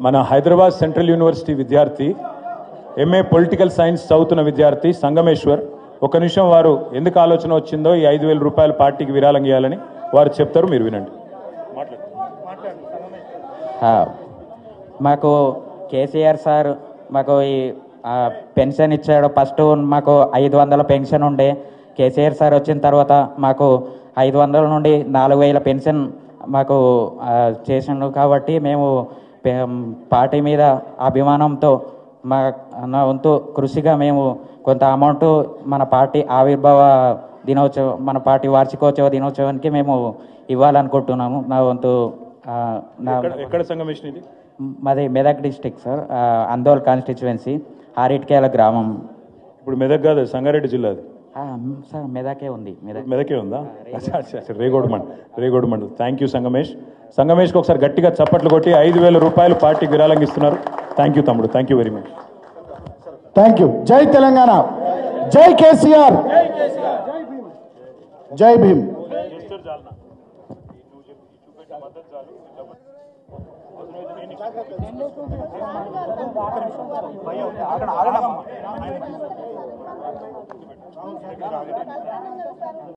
మన Hyderabad central university విద్యార్థి MA political science చదువుతున్న విద్యార్థి సంగమేశ్వర్ ఒక నిమిషం వారు ఎందుకు ఆలోచన వచ్చిందో ఈ 5,000 రూపాయల పార్టీకి విరాళం ఇవ్వాలని వారు చెప్తారు, మీరు వినండి. మాకు కేసీఆర్ సార్ మాకు ఈ పెన్షన్ ఇచ్చాడు. ఫస్ట్ మాకు 500 పెన్షన్ ఉండే. కేసీఆర్ సార్ వచ్చిన తర్వాత మాకు 500 నుండి 4,000 పెన్షన్ మాకు చేసిండు. కాబట్టి మేము పార్టీ మీద అభిమానంతో నా వంతు కృషిగా మేము కొంత అమౌంట్ మన పార్టీ ఆవిర్భావ దినోత్సవం, మన పార్టీ వార్షికోత్సవ దినోత్సవానికి మేము ఇవ్వాలనుకుంటున్నాము. నా వంతు ఎక్కడ సంగమేశ్వర ఇది? మాది Medak district sir, Andole constituency, Aritkela గ్రామం. ఇప్పుడు మెదక్ కాదు, సంగారెడ్డి జిల్లా అది సార్. మెదకే ఉంది. మెదకే ఉందా? రేగోడ్ మండల్. Thank you Sangamesh. సంగమేష్కి ఒకసారి గట్టిగా చప్పట్లు కొట్టి 5,000 రూపాయలు పార్టీకి విరాళంగా ఇస్తున్నారు. థ్యాంక్ యూ తమ్ముడు, thank you very much. Thank you. Jai Telangana, జై కేసీఆర్, జై భీమ్.